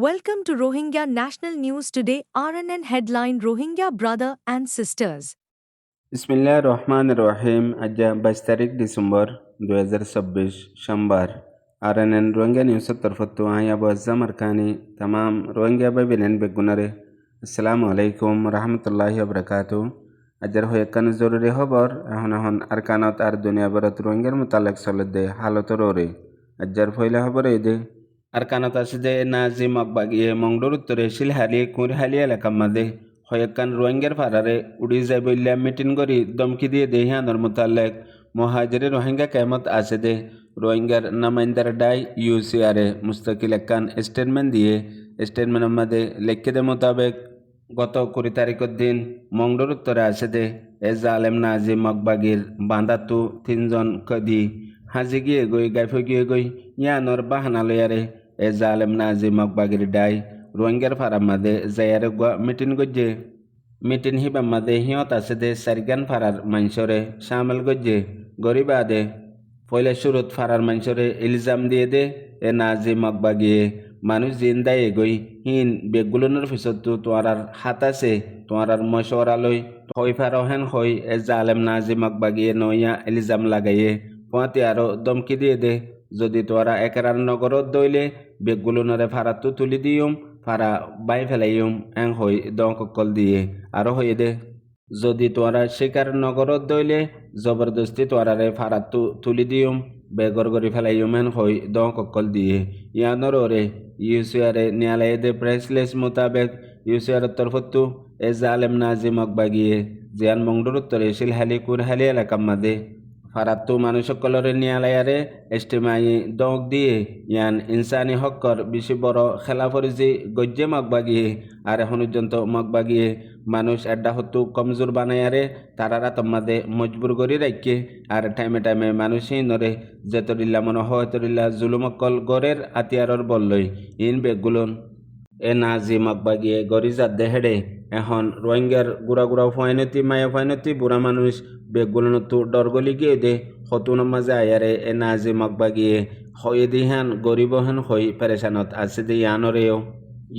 Welcome to Rohingya National News Today. RNN headline: Rohingya brother and sisters. बिस्मिल्लाहिर्रहमानिर्रहीम आज 22 तारीख December 2026 शंबर RNN Rohingya news तरफतु आया बज़्ज़ा मरकानी तमाम रोहिंग्या बिलेन बेगुनरे अस्सलामु अलैकुम रहमतुल्लाहि व बरकातुहू अजर हो एकन जरूरी खबर हन अरकानत आर दुनिया बरत रोहिंग्या मुतालिक सलदे हालत रोरे अजर फैला खबर एदे अरकानत असदे नाजी मकबागी मंगडुर उत्तरे शिलहाली कुरहाली एलाकामध्ये হয়েকান রোহিঙ্গার ফারারে উড়ি যাই বললে মিটিং করি দমকি দিয়ে দে হিয়ানোর মোতালেক মহাজরে রোহিঙ্গা কেমত আছে দে রোহিঙ্গার নামাইন্দার ডাই ইউসিআরে মুস্তাকিল একান স্টেটমেন্ট দিয়ে স্টেটমেন্টের মধ্যে লেখে দে মোতাবেক গত 20 তারিখের দিন মংডোর উত্তরে আছে দে এ জালেম নাজি মকবাগির বাঁধাতু 3 জন কদি হাজি গিয়ে গই গাইফ গিয়ে গই ইয়ানোর বাহানা লয়ারে এ জালেম নাজি মকবাগির ডাই রোহিঙ্গার ফারার মাঝে যায়ারে মিটিং গজ্জে মিটিং হিবার মাঝে হিয়ত আছে দে সারিগান ফারার মানুষরে সামিল গজ্জে গরিবা দে পয়লা শুরুত ফারার মানুষরে ইলজাম দিয়ে দে এ নাজি মকবাগিয়ে মানুষ জিন্দায় গই হিন বেগুলোনের পিছতো তোমার হাত আছে তোমার মশওয়ারালই হই ফারহেন হই এ জালেম নাজি মকবাগিয়ে নইয়া ইলজাম লাগাইয়ে পঁয়াতে আরো দমকি দিয়ে দে যদি তোরা একেরার নগরত দইলে বেগুলোনরে ফারাতো তুলি দিয়ম ফারা বাই ফেলাইম এং হই দঙ্কল দিয়ে আরো হয়ে দে যদি তোরা শিকার নগরত দইলে জবরদস্তি তোরারে ফারাতো তুলি দিয়ম বেগর গরি ফেলাইম এন হই দঙ্কল দিয়ে ইয়ানোর ওরে ইউসিআরে ন্যায়ালয়ে দে প্রেসলেস মোতাবেক ইউসিআর তরফতু এ জালেম নাজি মকবাগিয়ে জিয়ান মংডুর উত্তরে শিলহালি কুরহালি এলাকার মাঝে ফারাত্তু মানুষসকলরে ন্যায়ালয়ারে এস্টিমাই দক দিয়ে ইয়ান ইনসানি হকর বেশি বড় খেলাফরিজি গজ্জে মগবাগিয়ে আর এখন পর্যন্ত মগবাগিয়ে মানুষ এড্ডা হতু কমজোর বানায়ারে তারারা তোমাদে মজবুর করি রাখে আর টাইমে টাইমে মানুষই নরে যেতরিল্লা মনে হতরিল্লা জুলুমকল গড়ের আতিয়ারর বললই ইন বেগুলন এ নাজি মকবাগিয়ে গরিজাত দেহেড়ে এখন রোহিঙ্গার গুড়া গুড়া ফাইনতি মায়া ফাইনতি বুড়া মানুষ বেগুলনতু ডরগলি গিয়ে দে হতুনের মাঝে আয়ারে এ নাজি মকবাগিয়ে হয়ে দিহান গরিব হেন হই পেরেশানত আছে দি ইয়ানরেও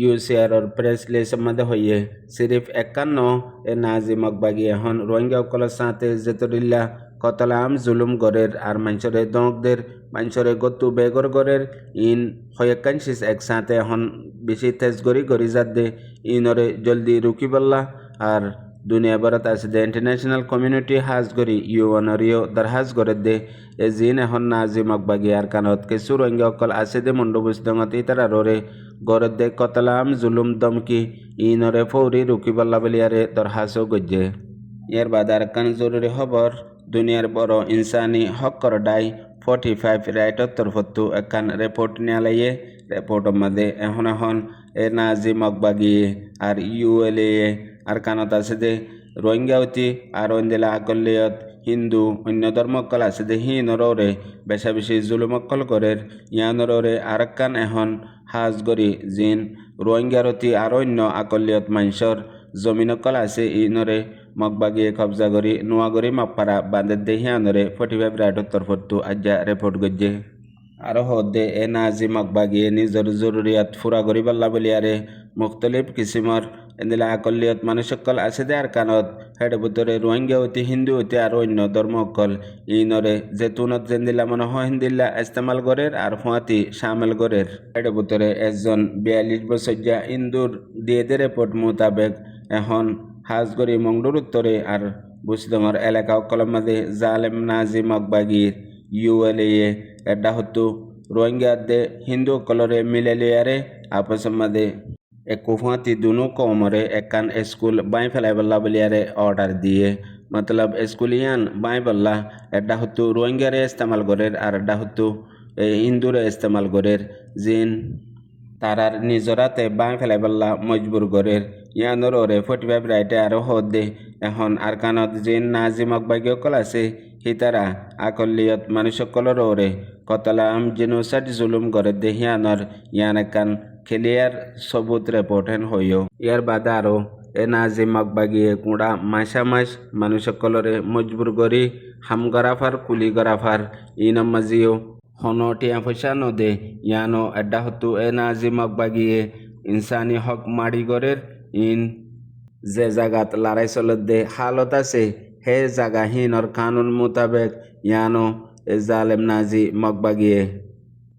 ইউসিআরর প্রেস লেসের মধ্যে হইয়ে সিরিফ 51 এ নাজি মকবাগি এখন রোহিঙ্গা সকলের সাথে যেতরিল্লা কতলাম জুলুম গড়ের আর মানুষরে দঙ্কদের মানুষরে গতু বেগর গড়ের ইন হয়েকানশিস একসাথে এখন বেশি তেজ গড়ি যাত দে ইনরে জলদি রুকি বললা আর দুনিয়া ভারত আছে দে ইন্টারন্যাশনাল কমিউনিটি হাজ গড়ি ইউএনরিও দরহাজ গড়ে দে এ জিন এখন নাজি মকবাগি আর কানত কিছু রোহিঙ্গা সকল আছে দে মন্ডবুজ দঙত ইতারা রোরে গড়ে দে কতলাম জুলুম দমকি ইনরে ফৌরি রুকি বললা বলিয়ারে দরহাজও গজ্জে ইয়ার বাদ আর কান জরুরি খবর দুনিয়ার বড় ইনসানি হকর ডাই 45 রাইটর তরফতু একান রিপোর্ট ন্যায়ালয়ে রিপোর্টের মধ্যে এখন এ নাজি মকবাগি আর ইউএলএ আর কানত আছে দে রোহিঙ্গাওতি আর অন্দেলা আকলিয়ত হিন্দু অন্য ধর্মকল আছে দে হিনরে বেশা বেশি জুলুমকল করের ইয়ানরে আর কান এখন হাজ গরি জিন রোহিঙ্গারতি আর অন্য আকলিয়ত মানুষের জমিনকল আছে ইনরে মকবাগিয়ে কবজা করি নোয়া করি মাপারা বাঁধে দে হিয়ানরে 45 রাইটর তরফতু আজ্জা রিপোর্ট গজ্জে আরো হদে এ নাজি মকবাগিয়ে নিজের জরুরিয়াত ফুরা করি পাল্লা বলিয়ারে মুখতলিফ কিসিমর এদিলা আকলিয়ত মানুষসকল আছে দে আর কানত হেড ভিতরে রোহিঙ্গা হইতে হিন্দু হইতে আর অন্য ধর্মকল ইনরে জেতুনত জেন্দিলা মনে হয় হিন্দিল্লা ইস্তেমাল করের আর ফুয়াতি সামিল করের হেড ভিতরে একজন 42 বছরিয়া ইন্দুর দিয়ে দে রিপোর্ট মোতাবেক এখন হাজগরি মংডুর উত্তরে আর বুসদঙর এলাকা অকলের মাঝে জালেম নাজি মকবাগির ইউএলএ এড্ডা হতু রোহিঙ্গা দে হিন্দু কলরে মিলে লিয়ারে আপসের মাঝে একুফাতি দুনু কমরে একান স্কুল বাই ফেলাই বল্লা বলিয়ারে অর্ডার দিয়ে মতলব স্কুলিয়ান বাই বল্লা এড্ডা হতু রোহিঙ্গারে ইস্তেমাল করের আর এড্ডা হতু হিন্দুরে ইস্তেমাল করের জিন তারার নিজরাতে বাই ফেলাই বল্লা মজবুর করের ইয়ানোর ওরে 45 রাইটে আরো হদে এখন আর কানত জিন নাজি মকবাগি অকল আছে হিতারা আকলিয়ত মানুষসকলের ওরে কতলাম জেনোসাইড জুলুম করে দে হিয়ানোর ইয়ান একান খেলিয়ার সবুত রিপোর্ট হেন হইও ইয়ার বাদে আরো এ নাজি মকবাগিয়ে কুড়া মাস মানুষসকলরে মজবুর করি হাম গরাফার কুলি গরাফার ইনমাজিও হনো টিয়া পয়সা নদে ইয়ানো এড্ডা হতু এ নাজি মকবাগিয়ে ইনসানি হক মাড়িগরের ইন যে জাগাত লড়াই চলতে হালত আছে হে জাগা হিনর কানুন মোতাবেক ইয়ানো এ জালেম নাজি মগবাগিয়ে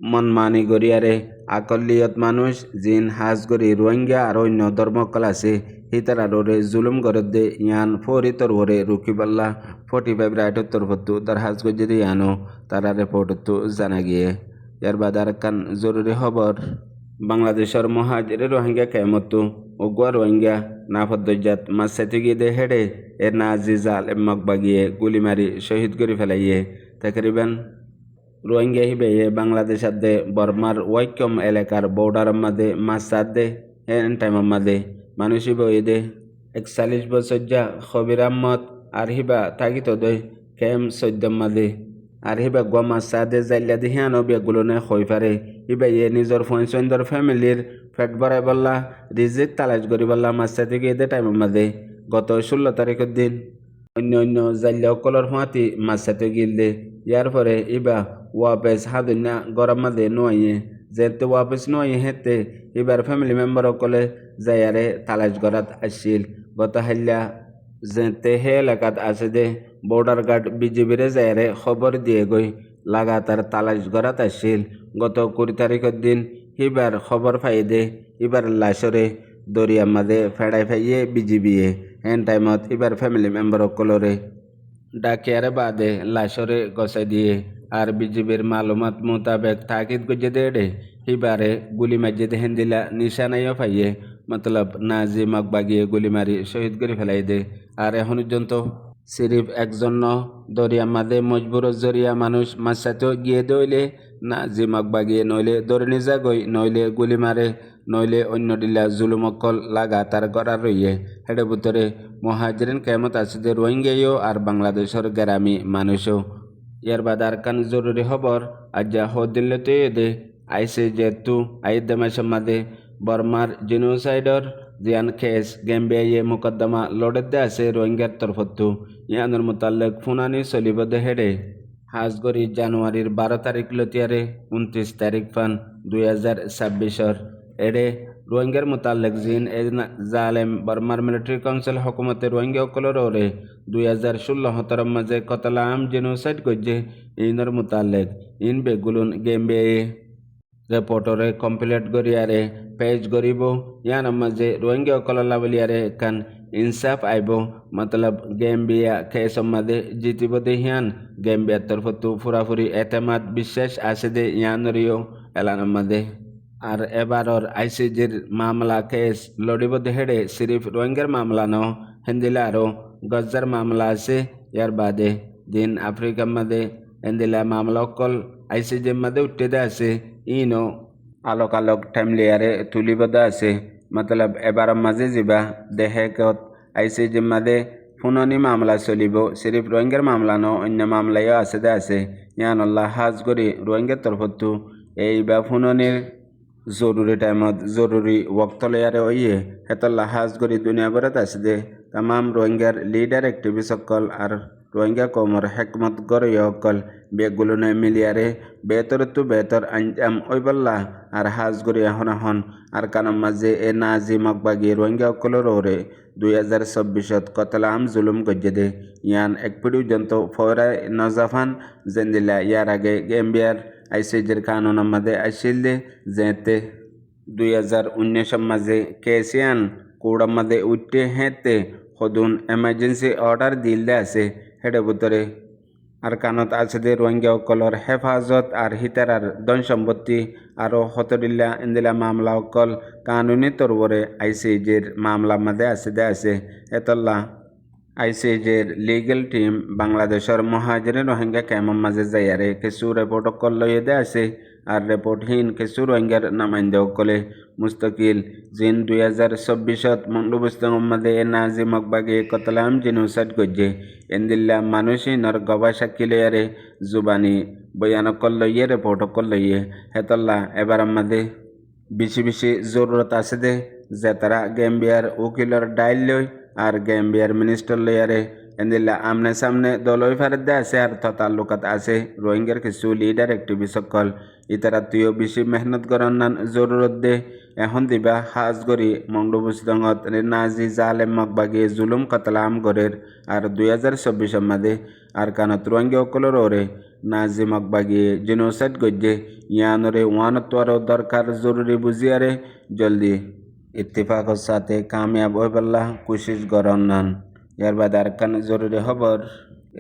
মনমানি গরিয়ারে আকলিয়ত মানুষ জিন হাজ গরি রোহিঙ্গা আর অন্য ধর্মকল আছে হিতারারে জুলুম গরদে ইয়ান ফরি তরবরে রুকিবাল্লা 45 রাইটর তরফতু তার হাজ গজি ইয়ানো তারা রিপোর্টতু জানা গিয়ে ইয়ার বাদার কান জরুরি খবর বাংলাদেশের মহাজিরে রোহিঙ্গা কেমতু ওগুয়া রোহিঙ্গা নাফদ্দজাত মাসাতে গিয়ে হেডে এর নাজি জালেম মগবাগিয়ে গুলি মারি শহীদ করে ফেলাইয়ে তাকরিবান রোহিঙ্গা হিবেয়ে বাংলাদেশাদে বর্মার ওয়াইকম এলাকার বর্ডার মাদে মাসাদে এন টাইম মাদে মানুষ হিবে 41 বছর যা খবির আহমদ আর হিবা থাকিত দই কেম সদ্যম মাদে আর হিবা গোয়া মাসাদে জাইলা দিহিয়ানো বেগুলোনে হই পারে হিবা ইয়ে নিজের ফৈসন্দর ফ্যামিলির ফেট ভরাই বললা রিজিক তালাশ করি বললা মাসাতে গিয়ে টাইম মাদে গত 16 তারিখের দিন অন্য জাইলা অকলর হুঁয়াতি মাসাতে গিলদে ইয়ার পরে ইবা ওয়াপেস হাদুন্যা গরম মাদে নোয়াইয়ে যেতে ওয়াপেস নোয়াইয়ে হেতে এবার ফ্যামিলি মেম্বার অকলে যায়ারে তালাশ গরাত আসছিল গত হাল্লা যেতে হে এলাকাত আছে দে বর্ডার গার্ড বিজিবিরে যায়ারে খবর দিয়ে গই লাগাতার তালাশ গরাত আসছিল গত 20 তারিখের দিন এবার খবর পাই দে এবার লাশরে দরিয়া মাদে ফেড়াই ফাইয়ে বিজিবিয়ে এন টাইমত এবার ফ্যামিলি মেম্বার অকলরে ডাকিয়ারে বাদে লাশরে গছাই দিয়ে আর বিজিবির মালুমাত মোতাবেক তাকিদ গজে দেড়ে হিবারে গুলি মারিয়ে দেহেন দিলা নিশানাইও পাইয়ে মতলব নাজি মগবাগিয়ে গুলি মারি শহীদ করে ফেলাই দে আর এখন পর্যন্ত সিরিফ একজন দরিয়া মাদে মজবুর জরিয়া মানুষ মাসাতেও গিয়ে দইলে নাজি মগবাগিয়ে নইলে দৌড়ে নিজা গই নইলে গুলি মারে নইলে অন্য ডিলা জুলুমকল লাগা তার গড়া রইয়ে হেডে ভিতরে মহাজিরিন কেমত আছে যে রোহিঙ্গাইও আর বাংলাদেশের গ্রামী মানুষও ইয়ার বাদার কান জরুরি খবর আজ্জা হদিল্লতে দে আইসে যেহেতু আইদ্দে মাসে মাদে বর্মার জিনোসাইডর জিয়ান কেস গেম্বিয়াইয়ে মোকদ্দমা লড়তে আছে রোহিঙ্গার তরফতু ইয়ানোর মোতাল্লেক ফুনানি চলিব দে হেডে হাজগরি জানুয়ারির 12 তারিখ লতিয়ারে 29 তারিখ ফান 2026 এডে রোহিঙ্গার মোতাল্লেক জিন জালেম বর্মার মিলিটারি কাউন্সিল হকুমতে রোহিঙ্গা অকলর ওরে 2016 মাঝে কতলাম জেনোসাইড গজ্জে ইনর মোতাল্লেক ইন বেগুলুন গেম্বিয়ে রিপোর্টরে কমপ্লিট গরিয়ারে পেজ গরিব ইয়ান মাঝে রোহিঙ্গা অকলর লাবলিয়ারে কান ইনসাফ আইব মতলব গেম্বিয়া কেস মাদে জিতিব দে হিয়ান গেম্বিয়ার তরফতু ফুরাফুরি এতেমাদ বিশ্বাস আছে দে ইয়ানরিও এলান মাদে আর এবারর আইসিজির মামলা কেস লড়িব দে হেডে সিরিফ রোহিঙ্গার মামলা ন হেন্দিলা আরও গজ্জার মামলা আছে ইয়ার বাদে দিন আফ্রিকার মাদে হেন্দিলা মামলা অকল আইসিজির মাদে উঠতে দে আছে ইনো আলোক আলোক টাইমলিয়ারে তুলিব দে আছে মতলব এবার মাঝে যাবা দেহে কত আইসিজির মাদে ফুননি মামলা চলিব সিরিফ রোহিঙ্গার মামলা ন অন্য মামলায়ও আছে দে আছে ইয়ানল্লাহ হাজ করি রোহিঙ্গার তরফতু এই বা ফুননির জরুরি টাইমত জরুরি ওক্ত লয়ারে ওইয়ে হেতল্লা হাজ করি দুনিয়া ভরত আছে দে তামাম রোহিঙ্গার লিডার অ্যাক্টিভিস্ট সকল আর রোহিঙ্গা কমর হেকমত গরই সকল বেগুলোনে মিলিয়ারে বেতরতু বেতর আঞ্জাম ওইবল্লা আর হাজ করি এখন আর কানাম মাঝে এ নাজি মগবাগি রোহিঙ্গা সকলের ওরে 2024 কতলাম জুলুম গজ্জে দে ইয়ান এক পিড়ি জন্ত ফয়রায় নজাফান জেন্দিলা ইয়ার আগে গেম্বিয়ার আইসিজির কানুন মাঝে আসিল দে যেতে 2019 মাঝে কেসিয়ান কোড় মাঝে উঠতে হেঁতে সদুন এমার্জেন্সি অর্ডার দিল দে আছে হেডে ভিতরে আর কানত আছে দে রোহিঙ্গা অকলর হেফাজত আর হিতারার ধন সম্পত্তি আরও হতদিল্লা ইন্দিলা মামলা অকল কানুনি তরবরে আইসিজির মামলা মাঝে আছে দে আছে এতল্লা আইসিজির লিগেল টিম বাংলাদেশের মহাজিরে রোহিঙ্গা কেমন মাঝে যাইয়ারে কিছু রিপোর্ট অকল লইয়ে দে আছে আর রিপোর্টহীন কিছু রোহিঙ্গার নামাইন্দে অকলে মুস্তাকিল জিন 2024 মন্ডুবস্তম মাঝে এ নাজি মগবাগে কতলাম জিনোসাইড গজ্জে এন্দিল্লা মানুষই নর গবা সাক্ষী লইয়ারে জুবানি বয়ান অকল লইয়ে রিপোর্ট অকল লইয়ে হেতল্লা এবার মাঝে বেশি জরুরত আছে দে যে তারা গেম্বিয়ার উকিলর ডাইল লই আর গেম্বিয়ার মিনিস্টার লইয়ারে এন্দিল্লা আমনে সামনে দলই ফারেদে আছে আর তাল্লুকাত আছে রোহিঙ্গার কিছু লিডার অ্যাক্টিভিস্ট সকল ইতারা তুইও বেশি মেহনত করার জরুরত দে এখন দিবা হাজ গরি মংডুবুসদঙত নাজি জালেম মকবাগি জুলুম কতলাম গরের আর 2024 মাদে আর কানত রোহিঙ্গা অকলর ওরে নাজি মকবাগি জিনোসাইড গজ্জে ইয়ানরে ওয়ানতোয়ারও দরকার জরুরি বুঝিয়ারে জলদি ইত্তেফাকর সাথে কামিয়াব হইবাল্লা কোশিশ গরন্নান ইয়ার বাদে আরেকখান জরুরি খবর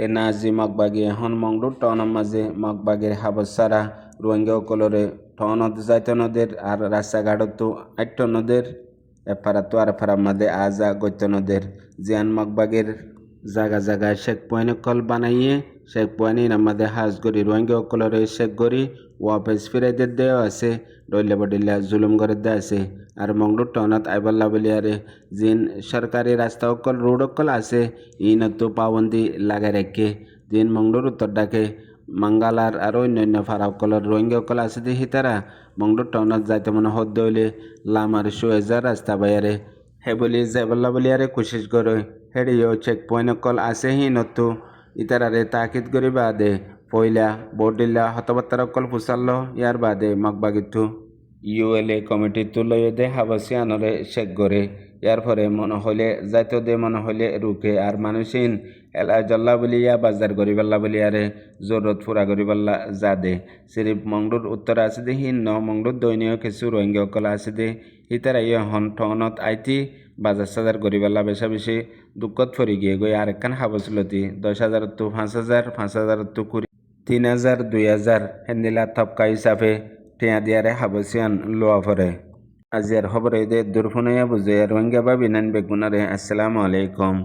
এ নাজি মকবাগি এখন মংডুর টনের মাঝে মকবাগির হাবসারা রোহিঙ্গা অকলরে টনত যাইতে নদের আর রাস্তাঘাটতো আট্ট নদের এপারা তো আর এপারা মাদে আজা গত্য নদের জিয়ান মকবাগির জায়গা জায়গায় শেখ পয়েন্ট কল বানাইয়ে শেখ পয়েন্ট আমাদের হাজ গরি রোহিঙ্গা অকলরে শেখ গরি ওয়াপেস ফিরাইদের দেওয়া আছে রইলে বডিল্লা জুলুম করে দেওয়া আছে আর মংডুর টনত আইবাল্লা বলিয়ারে জিন সরকারি রাস্তা অকল রোড অকল আছে ইনতো পাবন্দি লাগাই রাখে জিন মংডুর উত্তর ডাকে মাঙ্গালার আর অন্যান্য ফারা অকলর রোহিঙ্গা অকল আছে দেখি তারা মংডুর টনত যাইতে মনে হদ্দ হইলে লামার সুয়েজার রাস্তা বাইয়ারে হে বলি যাইবাল্লা বলিয়ারে কোশিশ করে হেডিও চেক পয়েন্ট অকল আছে হি নতো ইতারারে তাকিদ করি বাদে পয়লা বডিল্লা হতবাত্তার অকল ফুসাল্ল ইয়ার বাদে মকবাগিতু ইউএলএ কমিটি তুলয়ে দে হাবাসি আনরে শেখ গড়ে ইয়ার পরে মনে হলে যাইতে দে মনে হলে রুকে আর মানুষিন এলা জল্লা বলিয়া বাজার গরিবাল্লা বলিয়ারে জরুরত ফুরা গরিবাল্লা যা দে সিরিফ মংডুর উত্তর আছে দে হিন মংডুর দৈনীয় কিছু রোহিঙ্গা অকল আছে দে হিতারা ইয়ে হন টনত আইতি বাজার সাজার গরিবাল্লা বেশা বেশি দুঃখত ফরি গিয়ে গই আরেকখান হাবসলতি 10,000 তো 5,000 5,000 তো 3,000 2,000 হেন্দিলা থপকা হিসাবে টিয়া দিয়ারে হাবসিয়ান লোয়া ফরে আজিয়ার খবর দে দুরফুনাইয়া বুঝে রোহিঙ্গা বা বিনান বেগুনারে আসসালামু আলাইকুম।